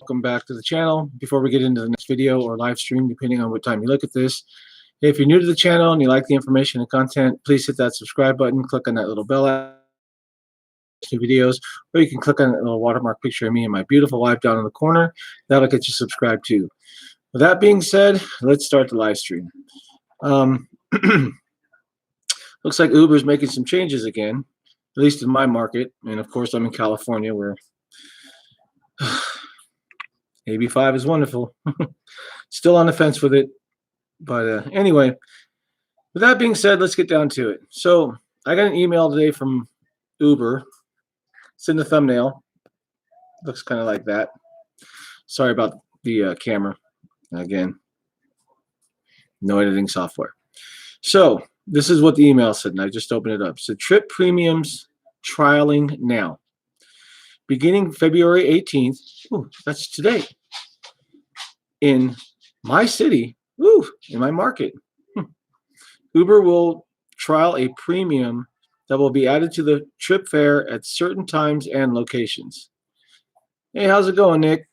welcome back to the channel. Before we get into the next video or live stream, depending on what time you look at this, if you're new to the channel and you like the information and content, please hit that subscribe button, click on that little bell new videos, or you can click on that little watermark picture of me and my beautiful wife down in the corner. That'll get you subscribed too. With that being said, let's start the live stream. Looks like Uber's making some changes again, at least in my market, and of course I'm in California where AB5 is wonderful. Still on the fence with it, but anyway, with that being said, let's get down to it. So I got an email today from Uber. It's in the thumbnail. Looks kind of like that. Sorry about the camera. Again, no editing software. So this is what the email said, and I just opened it up. So trip premiums trialing now. Beginning February 18th, ooh, that's today, in my city, in my market, Uber will trial a premium that will be added to the trip fare at certain times and locations. Hey, how's it going, Nick?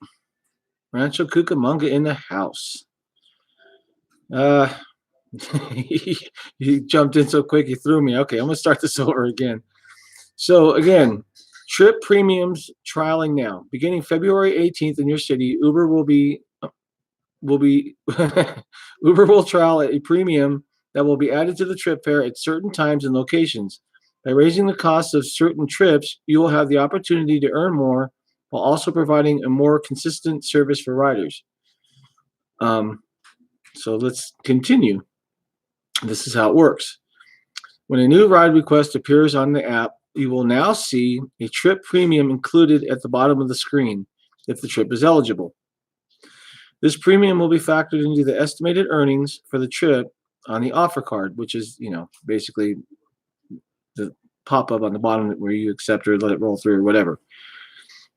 Rancho Cucamonga in the house. You jumped in so quick, you threw me. Okay, I'm going to start this over again. So again, trip premiums trialing now. Beginning February 18th in your city, Uber will Uber will trial a premium that will be added to the trip fare at certain times and locations. By raising the cost of certain trips, you will have the opportunity to earn more while also providing a more consistent service for riders. So let's continue. This is how it works. When a new ride request appears on the app, you will now see a trip premium included at the bottom of the screen if the trip is eligible. This premium will be factored into the estimated earnings for the trip on the offer card, which is, basically the pop-up on the bottom where you accept or let it roll through or whatever.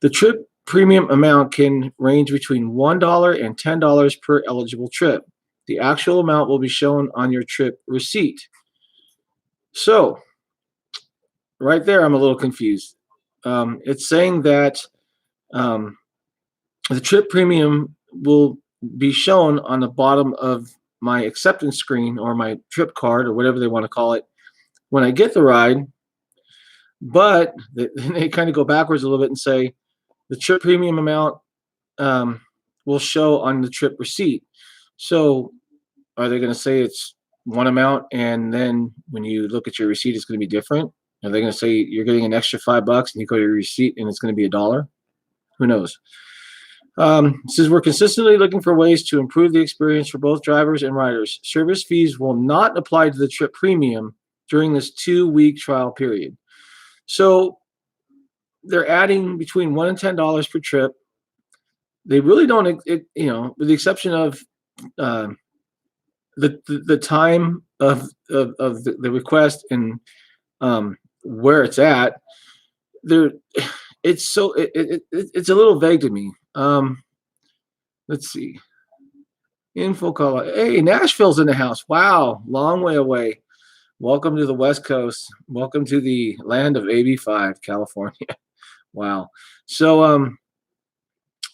The trip premium amount can range between $1 and $10 per eligible trip. The actual amount will be shown on your trip receipt. So, right there, I'm a little confused. It's saying that the trip premium will be shown on the bottom of my acceptance screen or my trip card or whatever they want to call it when I get the ride, but they kind of go backwards a little bit and say the trip premium amount will show on the trip receipt. So are they going to say it's one amount and then when you look at your receipt it's going to be different? Are they going to say you're getting an extra $5 and you go to your receipt and it's going to be $1? Who knows? It says we're consistently looking for ways to improve the experience for both drivers and riders. Service fees will not apply to the trip premium during this 2-week trial period. So they're adding between $1 and $10 per trip. They really don't, with the exception of the time of the request and where it's at. It's a little vague to me. Let's see. Info call. Hey, Nashville's in the house. Wow, long way away. Welcome to the West Coast. Welcome to the land of AB5, California. Wow. So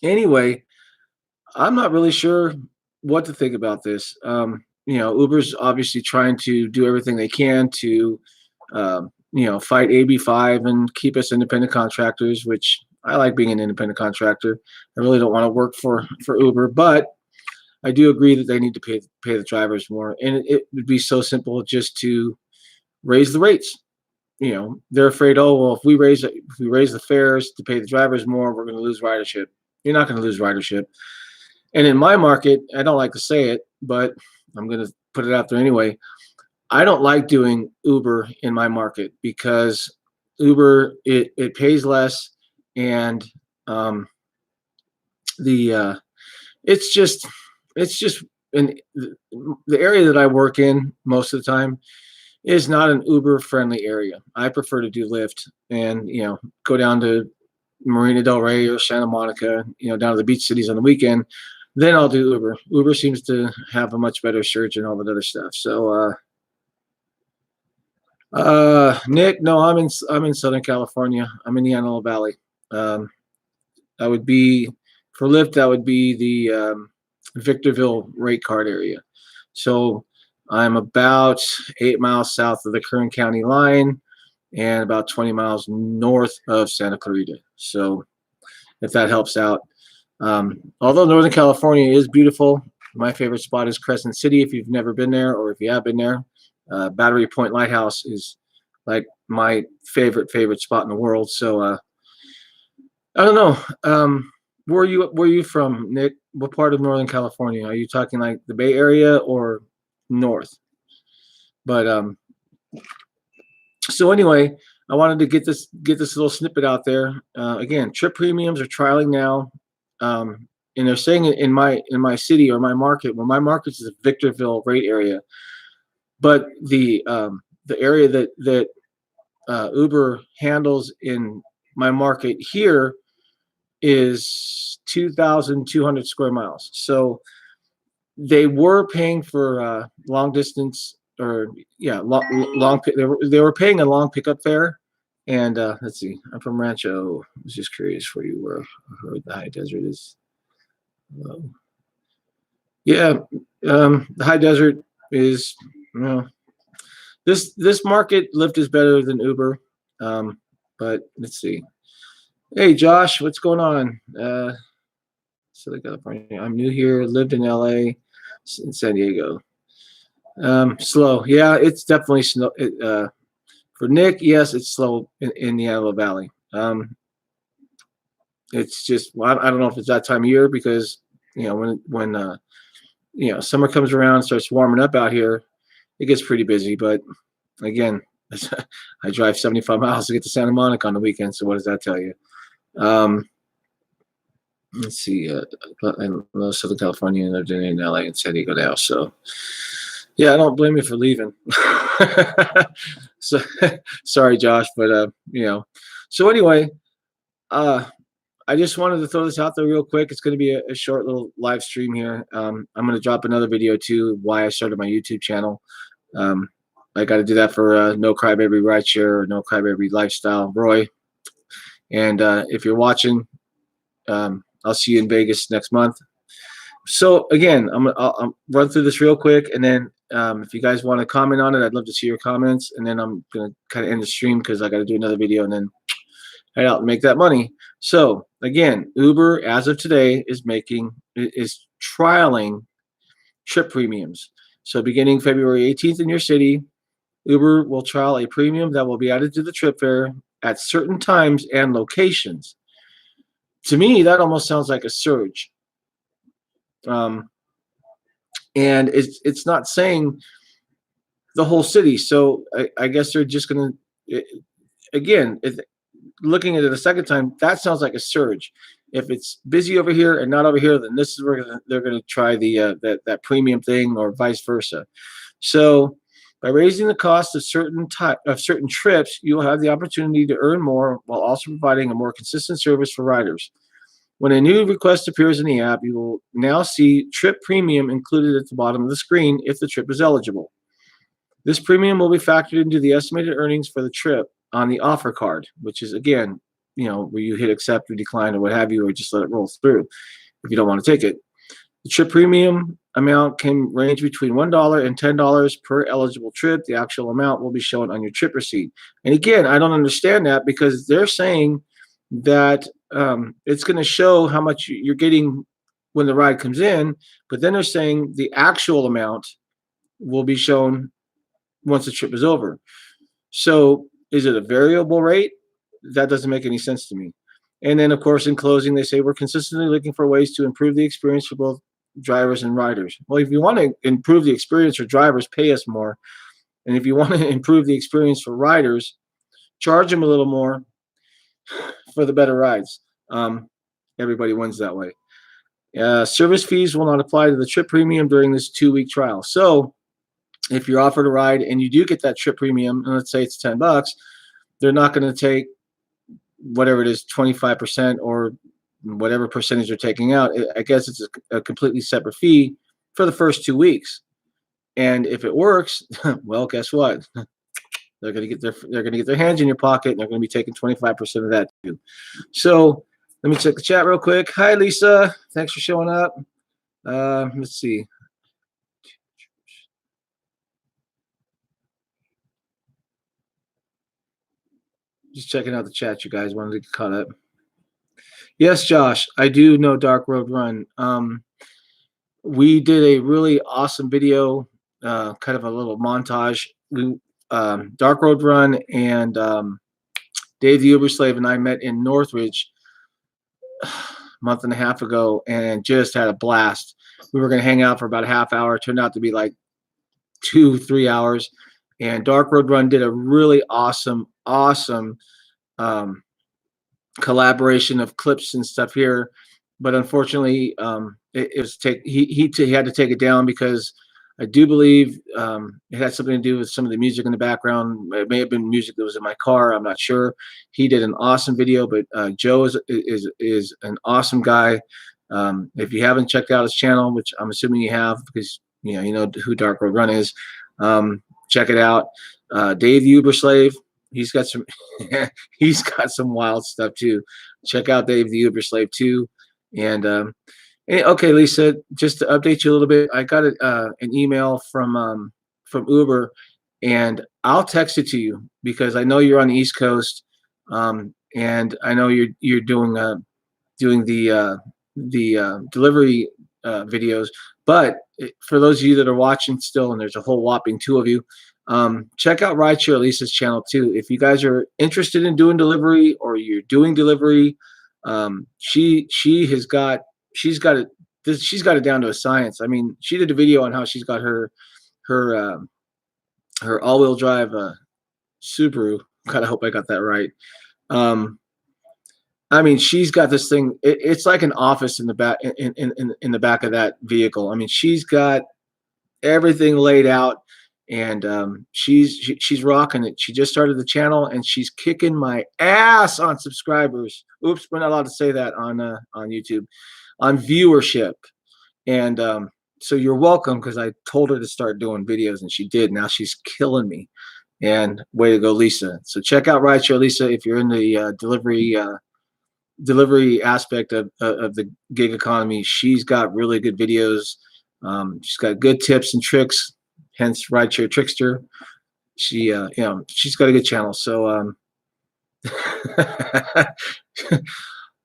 anyway, I'm not really sure what to think about this. Uber's obviously trying to do everything they can to fight AB5 and keep us independent contractors, which I like being an independent contractor. I really don't want to work for Uber, but I do agree that they need to pay the drivers more. And it would be so simple just to raise the rates. They're afraid, oh, well, if we raise the fares to pay the drivers more, we're going to lose ridership. You're not going to lose ridership. And in my market, I don't like to say it, but I'm going to put it out there anyway. I don't like doing Uber in my market because Uber it pays less, and it's just in the area that I work in most of the time is not an Uber friendly area. I prefer to do Lyft and go down to Marina Del Rey or Santa Monica, down to the beach cities on the weekend. Then I'll do Uber. Uber seems to have a much better search and all that other stuff. So Nick, no, I'm in Southern California. I'm in the Antelope Valley. I would be For Lyft, that would be the Victorville rate card area. So I'm about 8 miles south of the Kern County line and about 20 miles north of Santa Clarita. So if that helps out. Although Northern California is beautiful, my favorite spot is Crescent City. If you've never been there, or if you have been there, Battery Point Lighthouse is like my favorite spot in the world. So I don't know. Where are you from, Nick? What part of Northern California? Are you talking like the Bay Area or north? But so anyway, I wanted to get this little snippet out there. Again, trip premiums are trialing now, and they're saying it in my city or my market. Well, my market is the Victorville rate area, but the area that Uber handles in my market here is 2,200 square miles. So they were paying for long distance, or long. They were paying a long pickup fare. And let's see, I'm from Rancho. I was just curious for you where the high desert is. Yeah, the high desert is, you know, this market Lyft is better than Uber. But let's see. Hey Josh, what's going on? Southern California. I'm new here. Lived in LA, in San Diego. Slow. Yeah, it's definitely slow. For Nick, yes, it's slow in the Antelope Valley. It's just, well, I don't know if it's that time of year, because when summer comes around, starts warming up out here, it gets pretty busy. But again, I drive 75 miles to get to Santa Monica on the weekend. So what does that tell you? Let's see. I love Southern California, and lived in LA and San Diego now. So yeah, I don't blame you for leaving. So sorry, Josh, but So anyway, I just wanted to throw this out there real quick. It's going to be a short little live stream here. I'm going to drop another video too, why I started my YouTube channel. I got to do that for No Crybaby Rideshare or No Crybaby Lifestyle, Roy. And if you're watching, I'll see you in Vegas next month. So again, I'll run through this real quick, and then if you guys want to comment on it, I'd love to see your comments. And then I'm going to kind of end the stream because I got to do another video and then head out and make that money. So again, Uber, as of today, is trialing trip premiums. So beginning February 18th in your city, Uber will trial a premium that will be added to the trip fare at certain times and locations. To me, that almost sounds like a surge. And it's not saying the whole city. So I guess they're just going to, again, looking at it a second time, that sounds like a surge. If it's busy over here and not over here, then this is where they're going to try that premium thing, or vice versa. So by raising the cost of certain trips, you will have the opportunity to earn more while also providing a more consistent service for riders. When a new request appears in the app, you will now see trip premium included at the bottom of the screen if the trip is eligible. This premium will be factored into the estimated earnings for the trip on the offer card, which is, again, where you hit accept or decline or what have you, or just let it roll through if you don't want to take it. The trip premium amount can range between $1 and $10 per eligible trip. The actual amount will be shown on your trip receipt. And again, I don't understand that, because they're saying that it's going to show how much you're getting when the ride comes in, but then they're saying the actual amount will be shown once the trip is over. So is it a variable rate? That doesn't make any sense to me. And then, of course, in closing, they say we're consistently looking for ways to improve the experience for both drivers and riders. Well, if you want to improve the experience for drivers, pay us more. And if you want to improve the experience for riders, charge them a little more for the better rides. Everybody wins that way. Service fees will not apply to the trip premium during this 2-week trial. So if you're offered a ride and you do get that trip premium, and let's say it's $10, they're not going to take whatever it is, 25% or whatever percentage they're taking out. I guess it's a completely separate fee for the first 2 weeks. And if it works, well, guess what? They're going to get their hands in your pocket, and they're going to be taking 25% of that too. So Let me check the chat real quick. Hi, Lisa. Thanks for showing up. Let's see. Just checking out the chat, you guys. Wanted to get caught up. Yes, Josh, I do know Dark Road Run. We did a really awesome video, kind of a little montage. Dark Road Run and Dave the Uber Slave and I met in Northridge a month and a half ago and just had a blast. We were going to hang out for about a half hour. It turned out to be like 2-3 hours. And Dark Road Run did a really awesome um, collaboration of clips and stuff here, but unfortunately, it was he had to take it down because I do believe it had something to do with some of the music in the background. It may have been music that was in my car. I'm not sure. He did an awesome video, but Joe is an awesome guy. If you haven't checked out his channel, which I'm assuming you have because you know who Dark Road Run is, check it out. Dave the Uber Slave. He's got some he's got some wild stuff too. Check out Dave the Uber Slave too. And okay, Lisa, just to update you a little bit, I got an email from Uber, and I'll text it to you because I know you're on the East Coast, and I know you're doing the delivery videos. But for those of you that are watching still, and there's a whole whopping 2 of you, check out Rideshare Lisa's channel too. If you guys are interested in doing delivery or you're doing delivery, she's got it down to a science. I mean, she did a video on how she's got her her all-wheel drive Subaru. God, I hope I got that right. I mean, she's got this thing. It's like an office in the back in the back of that vehicle. I mean, she's got everything laid out, and she's rocking it. She just started the channel, and she's kicking my ass on subscribers. Oops, we're not allowed to say that on YouTube, on viewership. And so you're welcome because I told her to start doing videos, and she did. Now she's killing me. And way to go, Lisa. So check out Rideshare Lisa if you're in the delivery aspect of the gig economy. She's got really good videos. She's got good tips and tricks, hence Rideshare Trickster. She's got a good channel. So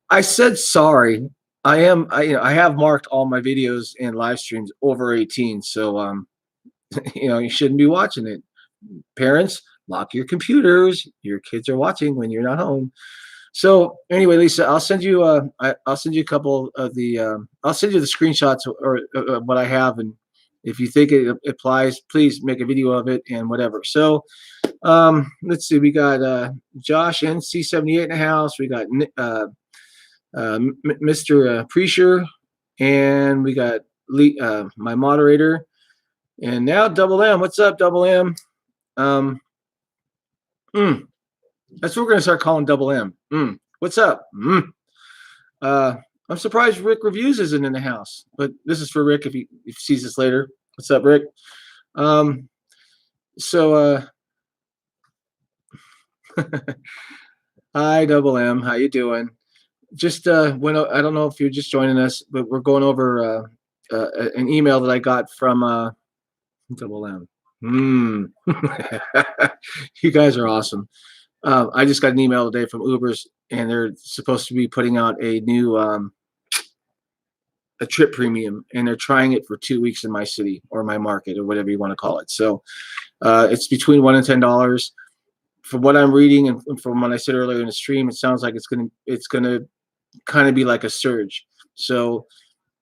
I said sorry. I have marked all my videos and live streams over 18. So you shouldn't be watching it. Parents, lock your computers. Your kids are watching when you're not home. So anyway, Lisa, I'll send you a couple of the I'll send you the screenshots or what I have, and if you think it applies, please make a video of it and whatever. So let's see, we got Josh NC78 in the house. We got Mr. Preacher, and we got Lee, my moderator, and now Double M. What's up, Double M? That's what we're gonna start calling Double M. What's up? I'm surprised Rick Reviews isn't in the house, but this is for Rick if he sees this later. What's up, Rick? Hi, Double M. How you doing? Just when I don't know if you're just joining us, but we're going over an email that I got from Double M. You guys are awesome. I just got an email today from Uber's, and they're supposed to be putting out a new a trip premium, and they're trying it for 2 weeks in my city or my market or whatever you want to call it. So it's between $1 and $10. From what I'm reading and from what I said earlier in the stream, it sounds like it's gonna kind of be like a surge. So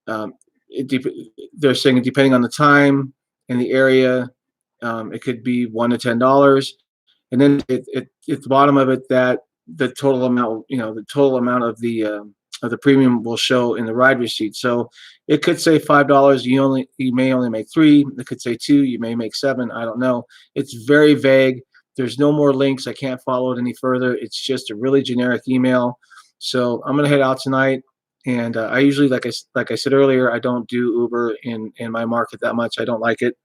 they're saying depending on the time and the area, it could be $1 to $10. And then at the bottom of it, that the total amount of the premium will show in the ride receipt. So it could say $5. You may only make 3. It could say 2. You may make 7. I don't know. It's very vague. There's no more links. I can't follow it any further. It's just a really generic email. So I'm gonna head out tonight. And I usually, like I said earlier, I don't do Uber in my market that much. I don't like it.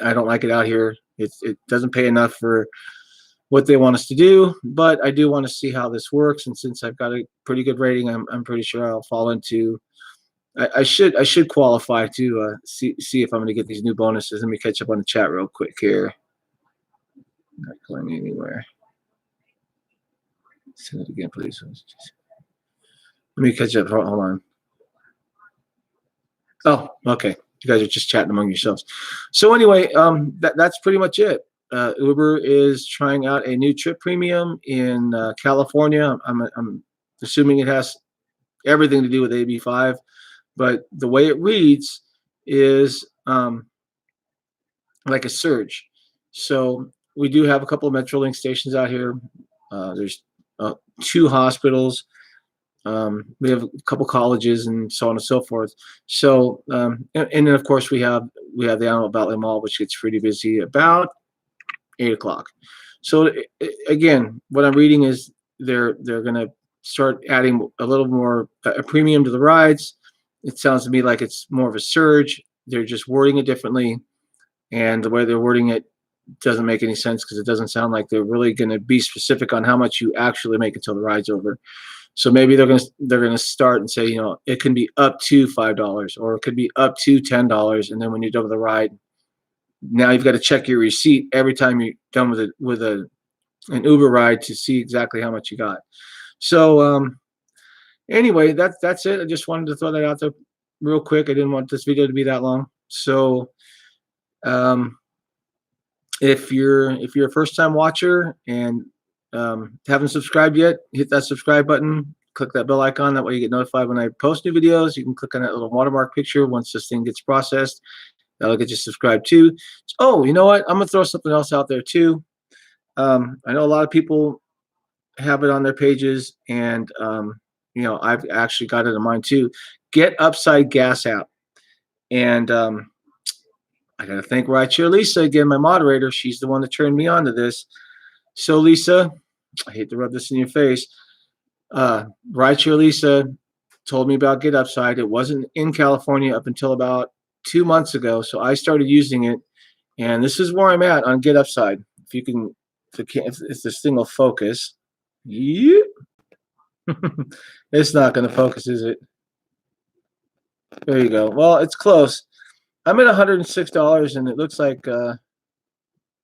I don't like it out here. It doesn't pay enough for what they want us to do, but I do want to see how this works. And since I've got a pretty good rating, I'm pretty sure I'll fall into. I should qualify to see if I'm going to get these new bonuses. Let me catch up on the chat real quick here. Not going anywhere. Say that again, please. Let me catch up. Hold on. Oh, okay. You guys are just chatting among yourselves. So anyway, that's pretty much it. Uber is trying out a new trip premium in California. I'm assuming it has everything to do with AB5, but the way it reads is like a surge. So we do have a couple of Metrolink stations out here. There's 2 hospitals. We have a couple colleges and so on and so forth. So, and then of course we have the Antelope Valley Mall, which gets pretty busy about 8 o'clock. So again, what I'm reading is they're going to start adding a little more a premium to the rides. It sounds to me like it's more of a surge. They're just wording it differently, and the way they're wording it doesn't make any sense because it doesn't sound like they're really going to be specific on how much you actually make until the ride's over. So maybe they're gonna start and say, it can be up to $5 or it could be up to $10, and then when you're done with the ride, now you've got to check your receipt every time you're done with an Uber ride to see exactly how much you got. So anyway, that's it. I just wanted to throw that out there real quick. I didn't want this video to be that long. So if you're a first time watcher and haven't subscribed yet, hit that subscribe button, click that bell icon. That way you get notified when I post new videos. You can click on that little watermark picture once this thing gets processed. That'll get you subscribed too. Oh, you know what? I'm going to throw something else out there too. I know a lot of people have it on their pages, and I've actually got it in mine too. Get Upside Gas app. And I got to thank Rideshare Lisa again, my moderator. She's the one that turned me on to this. So Lisa, I hate to rub this in your face. Rideshare Lisa told me about Get Upside. It wasn't in California up until about 2 months ago, so I started using it, and this is where I'm at on Get Upside. If this thing will focus, yeah. It's not going to focus, is it? There you go. Well, it's close. I'm at $106, and it looks like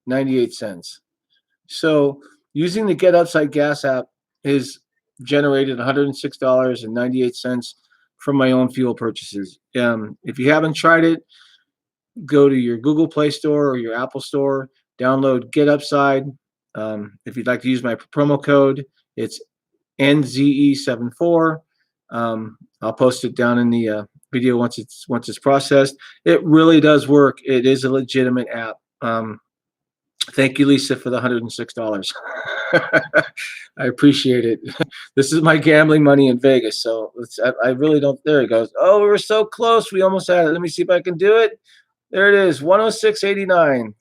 98 cents. So using the Get Upside Gas app is generated $106.98 from my own fuel purchases. If you haven't tried it, go to your Google Play Store or your Apple Store, download Get Upside. If you'd like to use my promo code, it's NZE74. I'll post it down in the video once it's processed. It really does work. It is a legitimate app. Thank you, Lisa, for the $106. I appreciate it. This is my gambling money in Vegas, so I really don't. There it goes. Oh, we were so close. We almost had it. Let me see if I can do it. There it is, 106.89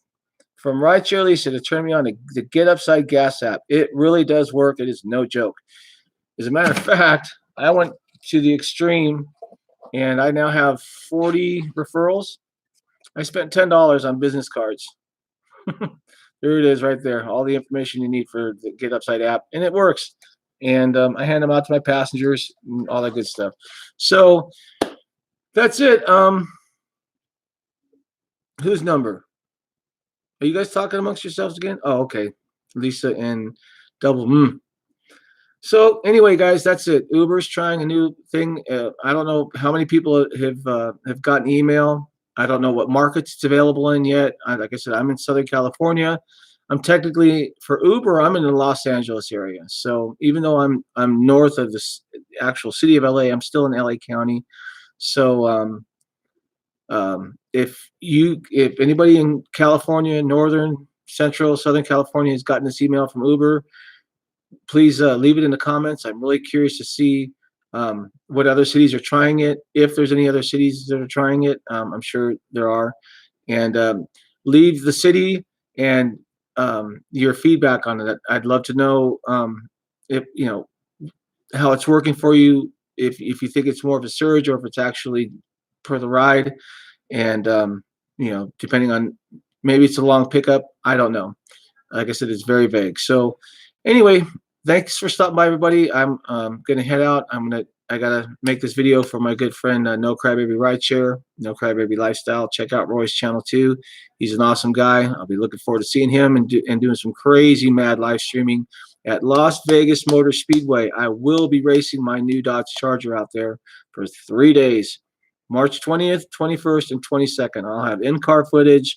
from Rideshare Lisa to turn me on to the Get Upside Gas app. It really does work. It is no joke. As a matter of fact, I went to the extreme, and I now have 40 referrals. I spent $10 on business cards. There it is right there. All the information you need for the Get Upside app, and it works. And I hand them out to my passengers and all that good stuff. So that's it. Whose number? Are you guys talking amongst yourselves again? Oh, okay. Lisa and Double. So anyway, guys, that's it. Uber's trying a new thing. I don't know how many people have gotten email. I don't know what markets it's available in yet. Like I said, I'm in Southern California. I'm technically, for Uber, I'm in the Los Angeles area. So even though I'm north of the actual city of LA, I'm still in LA County. So if anybody in California, Northern, Central, Southern California has gotten this email from Uber, please leave it in the comments. I'm really curious to see what other cities are trying it. If there's any other cities that are trying it, I'm sure there are. And leave the city and your feedback on it. I'd love to know if how it's working for you. If you think it's more of a surge or if it's actually per the ride, and depending on, maybe it's a long pickup. I don't know. like I said, it's very vague. So anyway, thanks for stopping by, everybody. I'm gonna head out. I gotta make this video for my good friend No Crybaby Rideshare, No Crybaby Lifestyle. Check out Roy's channel too. He's an awesome guy. I'll be looking forward to seeing him and doing some crazy mad live streaming at Las Vegas Motor Speedway. I will be racing my new Dodge Charger out there for 3 days, March 20th, 21st, and 22nd. I'll have in-car footage,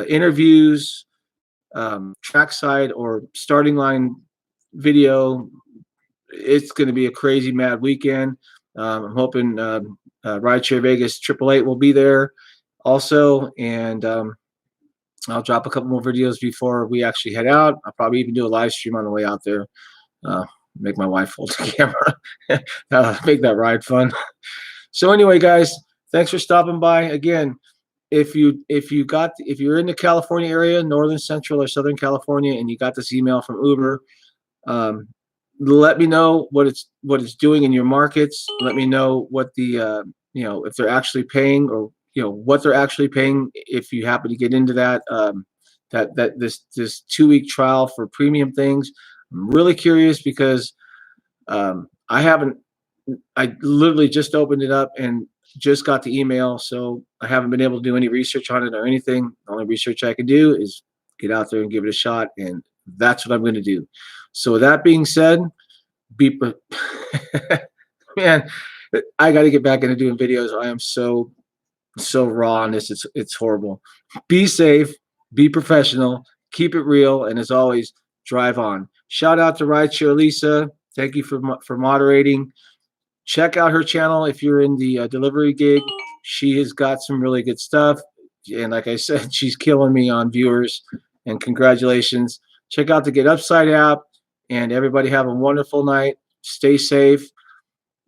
interviews, trackside or starting line video. It's going to be a crazy mad weekend. I'm hoping Rideshare Vegas 888 will be there also, and I'll drop a couple more videos before we actually head out. I'll probably even do a live stream on the way out there. Make my wife hold the camera. Make that ride fun. So anyway, guys, thanks for stopping by. Again, if you're in the California area, Northern, Central, or Southern California, and you got this email from Uber, let me know what it's doing in your markets. Let me know what the if they're actually paying, or what they're actually paying, if you happen to get into that this 2-week trial for premium things. I'm really curious because I literally just opened it up and just got the email, so I haven't been able to do any research on it or anything. The only research I can do is get out there and give it a shot, and that's what I'm going to do. So with that being said, man, I got to get back into doing videos. I am so raw on this. It's horrible. Be safe, be professional, keep it real, and as always, drive on. Shout out to Rideshare Lisa. Thank you for moderating. Check out her channel if you're in the delivery gig. She has got some really good stuff, and like I said, she's killing me on viewers. And congratulations. Check out the Get Upside app, and everybody have a wonderful night. Stay safe.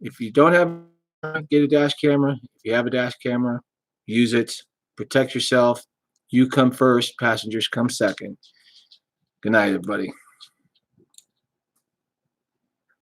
If you don't have, get a dash camera. If you have a dash camera, use it. Protect yourself. You come first. Passengers come second. Good night, everybody.